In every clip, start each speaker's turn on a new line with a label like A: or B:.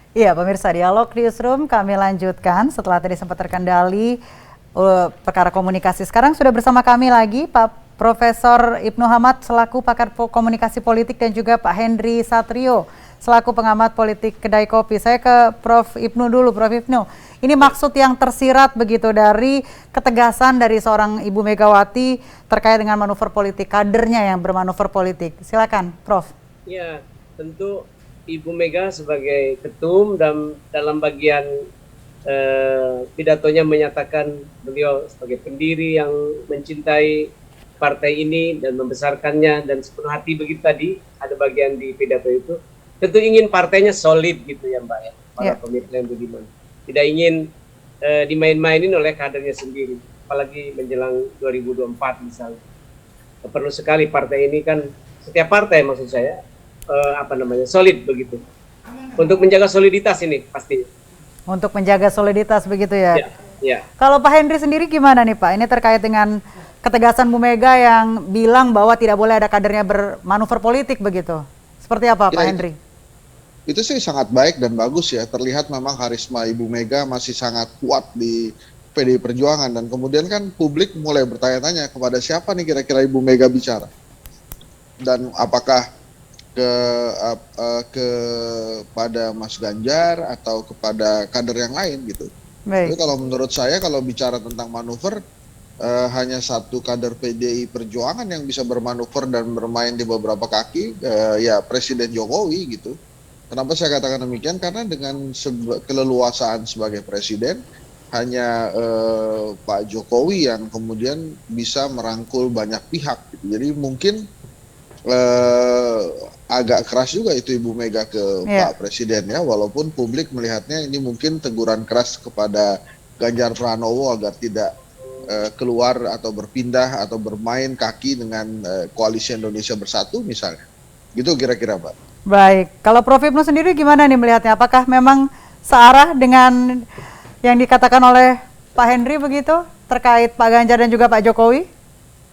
A: Iya, pemirsa dialog newsroom kami lanjutkan setelah tadi sempat terkendali perkara komunikasi. Sekarang sudah bersama kami lagi Pak Profesor Ibnu Hamad selaku pakar komunikasi politik dan juga Pak Henry Satrio selaku pengamat politik kedai kopi. Saya ke Prof Ibnu dulu, Prof Ibnu. Ini maksud yang tersirat begitu dari ketegasan dari seorang Ibu Megawati terkait dengan manuver politik, kadernya yang bermanuver politik. Silakan, Prof.
B: Ya, tentu Ibu Mega sebagai ketum dan dalam bagian pidatonya menyatakan beliau sebagai pendiri yang mencintai partai ini dan membesarkannya dan sepenuh hati begitu tadi ada bagian di pidato itu tentu ingin partainya solid gitu ya Mbak ya, para pemirsa yang budiman, tidak ingin dimain-mainin oleh kadernya sendiri, apalagi menjelang 2024 misalnya. Perlu sekali partai ini kan, setiap partai maksud saya solid begitu untuk menjaga soliditas ini pasti.
A: Untuk menjaga soliditas begitu ya.
B: Ya.
A: Kalau Pak Henry sendiri gimana nih Pak? Ini terkait dengan ketegasan Bu Mega yang bilang bahwa tidak boleh ada kadernya bermanuver politik begitu. Seperti apa Pak Henry?
C: Itu sih sangat baik dan bagus ya. Terlihat memang karisma Ibu Mega masih sangat kuat di PDI Perjuangan, dan kemudian kan publik mulai bertanya-tanya kepada siapa nih kira-kira Ibu Mega bicara. Dan apakah kepada Mas Ganjar atau kepada kader yang lain gitu. Jadi kalau menurut saya kalau bicara tentang manuver, hanya satu kader PDI Perjuangan yang bisa bermanuver dan bermain di beberapa kaki, ya Presiden Jokowi gitu. Kenapa saya katakan demikian? Karena dengan keleluasaan sebagai presiden, hanya Pak Jokowi yang kemudian bisa merangkul banyak pihak gitu. Jadi mungkin agak keras juga itu Ibu Mega ke Pak Presiden ya, walaupun publik melihatnya ini mungkin teguran keras kepada Ganjar Pranowo agar tidak keluar atau berpindah atau bermain kaki dengan Koalisi Indonesia Bersatu misalnya. Gitu kira-kira Pak.
A: Baik, kalau Prof Ibnu sendiri gimana nih melihatnya? Apakah memang searah dengan yang dikatakan oleh Pak Henry begitu terkait Pak Ganjar dan juga Pak Jokowi?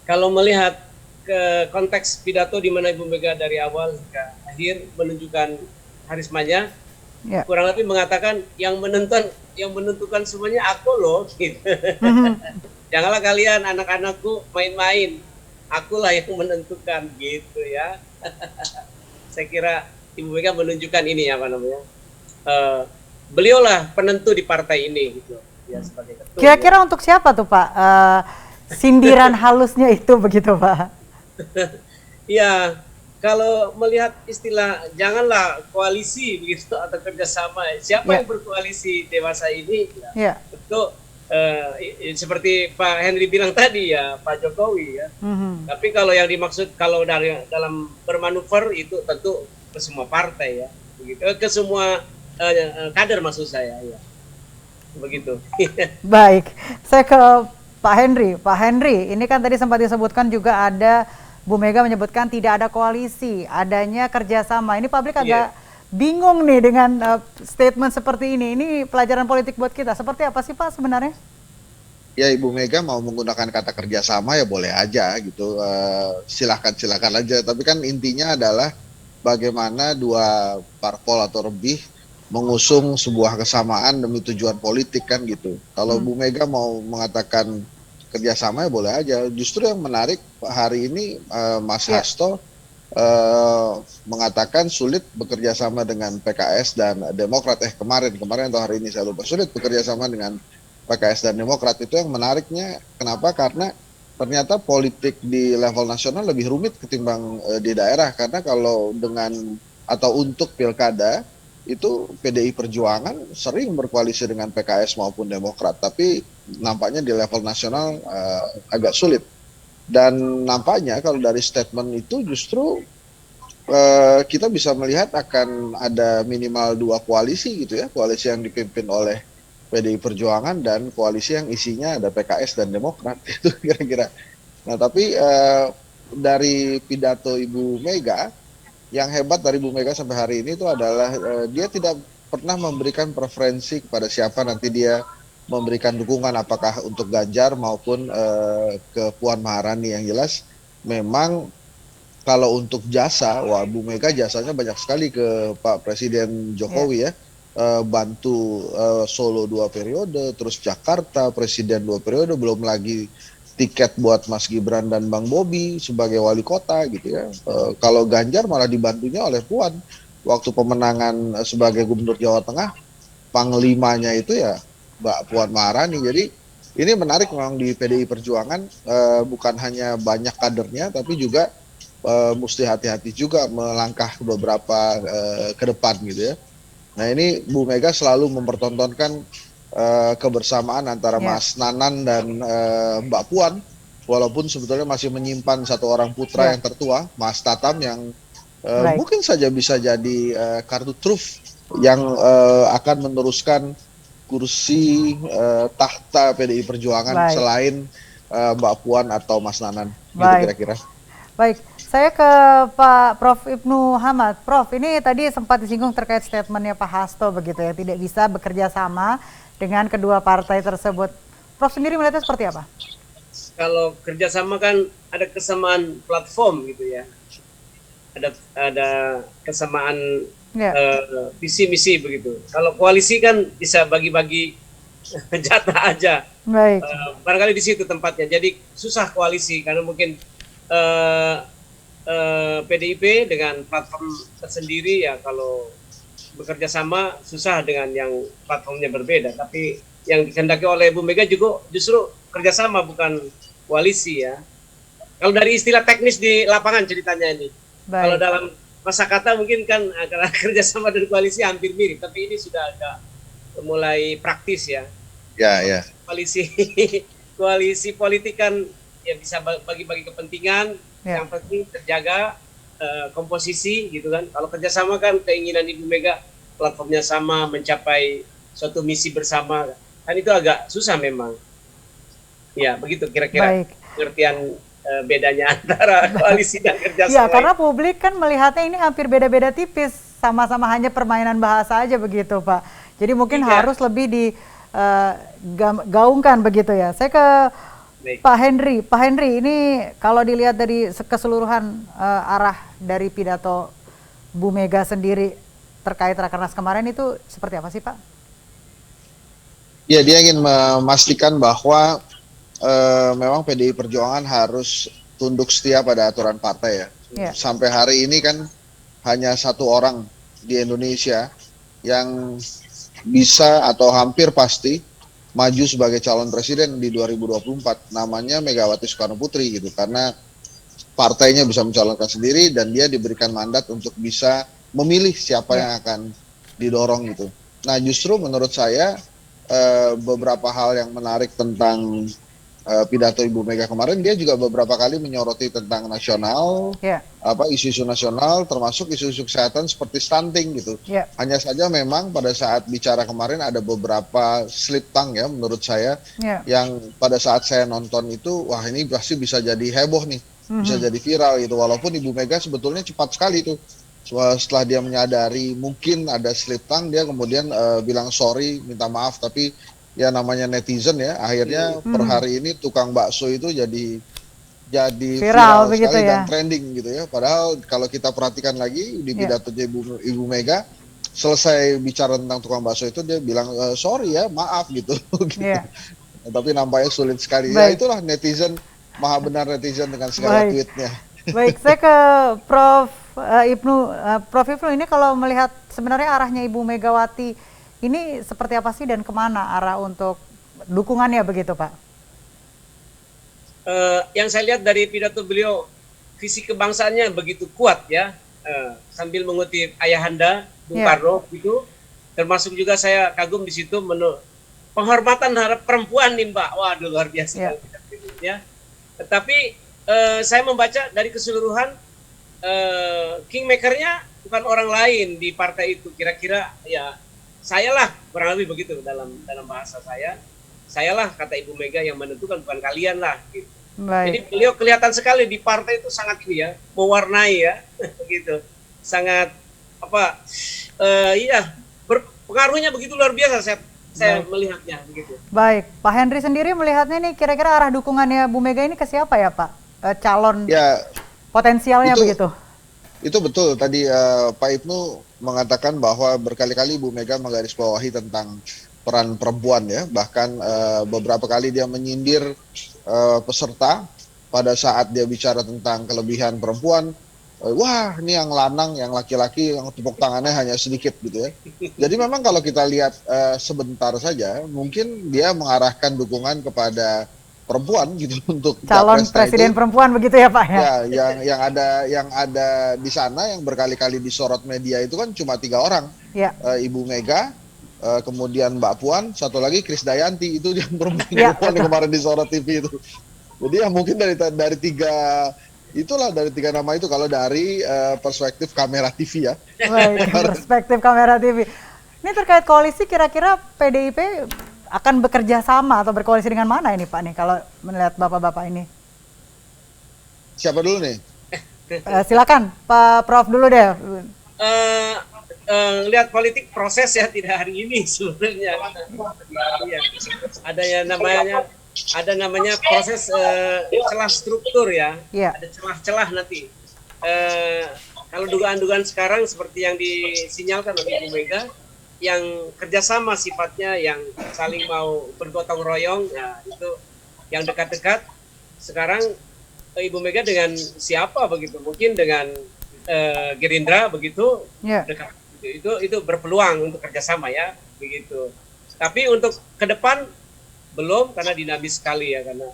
B: Kalau melihat ke konteks pidato di mana Ibu Mega dari awal hingga akhir menunjukkan karismanya, kurang lebih mengatakan yang menentukan semuanya aku loh gitu. Janganlah kalian anak-anakku main-main, akulah yang menentukan gitu ya. Saya kira Ibu Mega menunjukkan ini beliaulah penentu di partai ini gitu ya, sebagai ketua.
A: Kira-kira untuk siapa tuh Pak sindiran halusnya itu begitu Pak?
B: Ya, kalau melihat istilah janganlah koalisi begitu atau kerjasama, siapa yang berkoalisi dewasa ini? Tentu seperti Pak Henry bilang tadi ya, Pak Jokowi ya. Tapi kalau yang dimaksud kalau dalam bermanuver itu tentu ke semua partai ya, begitu, ke semua kader maksud saya ya, begitu.
A: Baik, saya ke Pak Henry. Pak Henry, ini kan tadi sempat disebutkan juga ada Bu Mega menyebutkan tidak ada koalisi, adanya kerjasama. Ini publik agak bingung nih dengan statement seperti ini. Ini pelajaran politik buat kita. Seperti apa sih Pak sebenarnya?
C: Ya Ibu Mega mau menggunakan kata kerjasama ya boleh aja gitu. Silakan aja. Tapi kan intinya adalah bagaimana dua parpol atau lebih mengusung sebuah kesamaan demi tujuan politik kan gitu. Kalau Bu Mega mau mengatakan kerjasama ya boleh aja. Justru yang menarik hari ini Mas Hasto mengatakan sulit bekerja sama dengan PKS dan Demokrat. Kemarin atau hari ini saya lupa, sulit bekerja sama dengan PKS dan Demokrat. Itu yang menariknya. Kenapa? Karena ternyata politik di level nasional lebih rumit ketimbang di daerah. Karena kalau dengan atau untuk pilkada itu PDI Perjuangan sering berkoalisi dengan PKS maupun Demokrat, tapi nampaknya di level nasional agak sulit. Dan nampaknya kalau dari statement itu justru kita bisa melihat akan ada minimal dua koalisi gitu ya, koalisi yang dipimpin oleh PDI Perjuangan dan koalisi yang isinya ada PKS dan Demokrat itu kira-kira. Nah tapi dari pidato Ibu Mega, yang hebat dari Bu Mega sampai hari ini itu adalah dia tidak pernah memberikan preferensi kepada siapa nanti dia memberikan dukungan, apakah untuk Ganjar maupun ke Puan Maharani. Yang jelas memang kalau untuk jasa, wah Bu Mega jasanya banyak sekali ke Pak Presiden Jokowi ya. bantu Solo 2 periode, terus Jakarta Presiden 2 periode, belum lagi tiket buat Mas Gibran dan Bang Bobi sebagai wali kota gitu ya. Kalau Ganjar malah dibantunya oleh Puan waktu pemenangan sebagai Gubernur Jawa Tengah, panglimanya itu ya Mbak Puan Maharani. Jadi ini menarik memang di PDI Perjuangan, bukan hanya banyak kadernya tapi juga mesti hati-hati juga melangkah beberapa ke depan gitu ya. Nah ini Bu Mega selalu mempertontonkan kebersamaan antara Mas Nanan dan Mbak Puan, walaupun sebetulnya masih menyimpan satu orang putra yang tertua, Mas Tatam, yang mungkin saja bisa jadi kartu truf yang akan meneruskan kursi tahta PDI Perjuangan selain Mbak Puan atau Mas Nanan, gitu kira-kira.
A: Baik, saya ke Pak Prof. Ibnu Hamad. Prof, ini tadi sempat disinggung terkait statementnya Pak Hasto begitu ya, tidak bisa bekerja sama dengan kedua partai tersebut. Prof sendiri melihatnya seperti apa?
B: Kalau kerjasama kan ada kesamaan platform gitu ya, ada kesamaan visi misi begitu. Kalau koalisi kan bisa bagi-bagi jatah aja.
A: Baik.
B: Barangkali di situ tempatnya. Jadi susah koalisi karena mungkin PDIP dengan platform tersendiri ya, kalau bekerja sama susah dengan yang platformnya berbeda. Tapi yang dikehendaki oleh Bu Mega juga justru kerjasama bukan koalisi ya. Kalau dari istilah teknis di lapangan ceritanya ini. Kalau dalam masa kata mungkin kan karena kerjasama dan koalisi hampir mirip, tapi ini sudah agak mulai praktis ya.
C: Ya.
B: Koalisi politik kan ya bisa bagi-bagi kepentingan, yang penting terjaga komposisi gitu kan. Kalau kerjasama kan keinginan Ibu Mega platformnya sama, mencapai suatu misi bersama, kan itu agak susah memang. Ya begitu kira-kira pengertian bedanya antara koalisi dan kerjasama.
A: Ya karena publik kan melihatnya ini hampir beda-beda tipis, sama-sama hanya permainan bahasa aja begitu Pak. Jadi mungkin harus lebih digaungkan begitu ya. Saya ke Pak Henry. Pak Henry, ini kalau dilihat dari keseluruhan arah dari pidato Bu Mega sendiri terkait Rakernas kemarin itu seperti apa sih Pak?
C: Ya, dia ingin memastikan bahwa memang PDI Perjuangan harus tunduk setia pada aturan partai ya. Sampai hari ini kan hanya satu orang di Indonesia yang bisa atau hampir pasti maju sebagai calon presiden di 2024, namanya Megawati Soekarno Putri gitu, karena partainya bisa mencalonkan sendiri dan dia diberikan mandat untuk bisa memilih siapa yang akan didorong gitu. Nah justru menurut saya beberapa hal yang menarik tentang pidato Ibu Mega kemarin, dia juga beberapa kali menyoroti tentang nasional, isu-isu nasional, termasuk isu-isu kesehatan seperti stunting gitu. Hanya saja memang pada saat bicara kemarin ada beberapa slip tongue ya menurut saya, yang pada saat saya nonton itu, wah ini pasti bisa jadi heboh nih, bisa jadi viral gitu. Walaupun Ibu Mega sebetulnya cepat sekali tuh, setelah dia menyadari mungkin ada slip tongue, dia kemudian bilang sorry, minta maaf, tapi ya namanya netizen ya, akhirnya per hari ini tukang bakso itu jadi viral sekali dan trending gitu ya. Padahal kalau kita perhatikan lagi di pidatonya Ibu Mega, selesai bicara tentang tukang bakso itu dia bilang sorry ya, maaf gitu. Tapi nampaknya sulit sekali. Ya itulah netizen, maha benar netizen dengan segala tweetnya.
A: Baik, saya ke Prof. Ibnu. Prof. Ibnu, ini kalau melihat sebenarnya arahnya Ibu Megawati ini seperti apa sih dan kemana arah untuk dukungannya begitu Pak?
B: Yang saya lihat dari pidato beliau, visi kebangsaannya begitu kuat ya, sambil mengutip ayahanda Bung Karno gitu. Termasuk juga saya kagum di situ penghormatan terhadap perempuan nih Mbak. Waduh luar biasa ya. Tetapi saya membaca dari keseluruhan kingmakernya bukan orang lain di partai itu, kira-kira ya saya lah, kurang lebih begitu dalam bahasa saya. Saya lah, kata Ibu Mega, yang menentukan, bukan kalian lah gitu. Jadi beliau kelihatan sekali di partai itu sangat ini ya, mewarnai ya gitu. Sangat pengaruhnya begitu luar biasa saya melihatnya begitu.
A: Baik, Pak Henry sendiri melihatnya nih kira-kira arah dukungannya Bu Mega ini ke siapa ya Pak? Calon potensialnya begitu.
C: Itu betul tadi Pak Ibnu mengatakan bahwa berkali-kali Bu Mega menggarisbawahi tentang peran perempuan ya, bahkan beberapa kali dia menyindir peserta pada saat dia bicara tentang kelebihan perempuan. Wah, ini yang lanang, yang laki-laki, yang tepuk tangannya hanya sedikit gitu ya. Jadi memang kalau kita lihat sebentar saja, mungkin dia mengarahkan dukungan kepada perempuan gitu untuk
A: Calon
C: capresnya itu.
A: presiden perempuan begitu ya Pak ya?
C: Ya, yang ada di sana yang berkali-kali disorot media itu kan cuma 3 orang,
A: Ya,
C: Ibu Mega, kemudian Mbak Puan, satu lagi Krisdayanti itu yang perempuan
A: ya
C: yang
A: betul.
C: kemarin disorot TV itu. Jadi ya mungkin dari tiga nama itu kalau dari perspektif kamera TV ya.
A: Baik, perspektif kamera TV. Ini terkait koalisi, kira-kira PDIP akan bekerja sama atau berkoalisi dengan mana ini Pak nih kalau melihat bapak-bapak ini?
C: Siapa dulu nih?
A: Silakan Pak Prof dulu deh.
B: eh lihat politik proses ya, tidak hari ini sebenarnya. Iya. Ada namanya proses celah struktur ya.
A: Iya.
B: Ada celah-celah nanti. Kalau dugaan-dugaan sekarang seperti yang disinyalkan oleh Ibu Mega, yang kerjasama sifatnya, yang saling mau bergotong royong, ya itu yang dekat-dekat. Sekarang Ibu Mega dengan siapa begitu? Mungkin dengan Gerindra begitu,
A: Ya.
B: dekat. Itu berpeluang untuk kerjasama ya, begitu. Tapi untuk ke depan belum, karena dinamis sekali ya, karena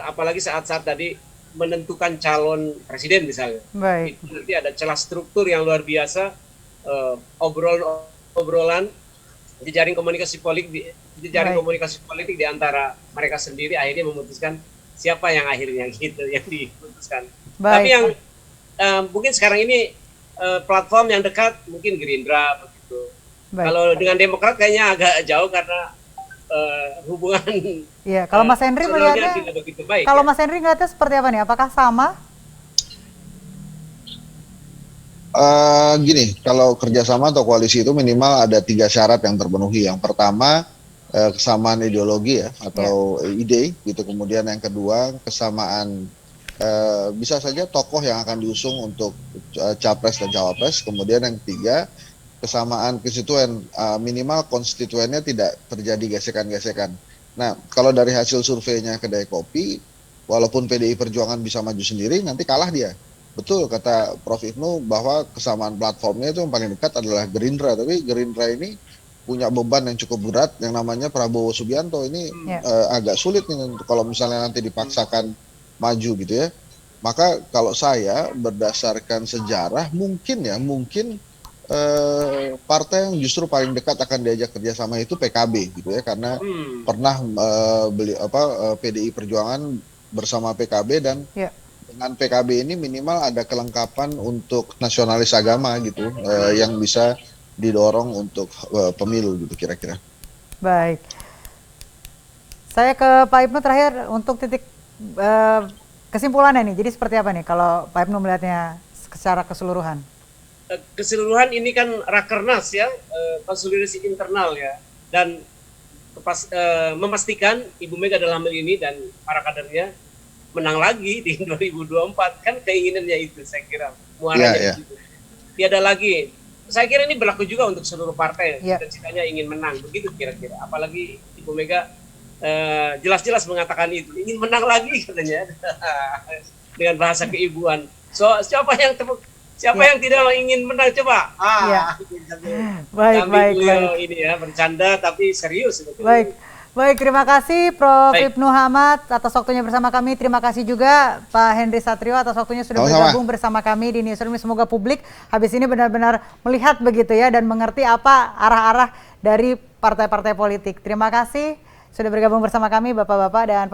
B: apalagi saat-saat tadi menentukan calon presiden misalnya,
A: Baik.
B: itu nanti ada celah struktur yang luar biasa, obrolan jejaring komunikasi politik di antara mereka sendiri, akhirnya memutuskan siapa yang akhirnya gitu yang diputuskan.
A: Baik.
B: Tapi yang mungkin sekarang ini platform yang dekat mungkin Gerindra begitu.
A: Baik.
B: Kalau dengan Demokrat kayaknya agak jauh karena hubungan
A: Iya, kalau Mas Henry
B: personalnya
A: melihatnya,
B: tidak begitu baik.
A: kalau
B: Ya.
A: Mas Henry melihatnya seperti apa nih? Apakah sama?
C: Gini, kalau kerjasama atau koalisi itu minimal ada 3 syarat yang terpenuhi. Yang pertama kesamaan ideologi ya atau ide gitu. Kemudian yang kedua kesamaan bisa saja tokoh yang akan diusung untuk capres dan cawapres. Kemudian yang ketiga kesamaan konstituen, minimal konstituennya tidak terjadi gesekan-gesekan. Nah, kalau dari hasil surveinya Kedai Kopi, walaupun PDI Perjuangan bisa maju sendiri, nanti kalah dia. Betul kata Prof. Ibnu bahwa kesamaan platformnya itu yang paling dekat adalah Gerindra, tapi Gerindra ini punya beban yang cukup berat yang namanya Prabowo Subianto. Ini
A: Ya.
C: agak sulit nih kalau misalnya nanti dipaksakan maju gitu ya. Maka kalau saya berdasarkan sejarah mungkin partai yang justru paling dekat akan diajak kerjasama itu PKB gitu ya, karena pernah PDI Perjuangan bersama PKB dan
A: Ya.
C: dengan PKB ini minimal ada kelengkapan untuk nasionalis agama gitu yang bisa didorong untuk pemilu gitu kira-kira.
A: Baik. Saya ke Pak Ibnu terakhir untuk titik kesimpulannya nih. Jadi seperti apa nih kalau Pak Ibnu melihatnya secara keseluruhan?
B: Keseluruhan ini kan rakernas ya, konsolidasi internal ya, dan memastikan Ibu Mega dalam hal ini dan para kadernya menang lagi di 2024, kan keinginannya itu, saya kira muaranya itu. Tiada lagi. Saya kira ini berlaku juga untuk seluruh partai, cita-citanya ingin menang, begitu kira-kira. Apalagi Ibu Mega jelas-jelas mengatakan itu, ingin menang lagi katanya dengan bahasa keibuan. So siapa yang tidak ingin menang, coba?
A: Baik.
B: Ini ya bercanda tapi serius.
A: Baik, terima kasih Prof. Ibnu Hamad atas waktunya bersama kami. Terima kasih juga Pak Henry Satrio atas waktunya sudah bergabung bersama kami di Newsroom. Semoga publik habis ini benar-benar melihat begitu ya dan mengerti apa arah-arah dari partai-partai politik. Terima kasih sudah bergabung bersama kami Bapak-bapak dan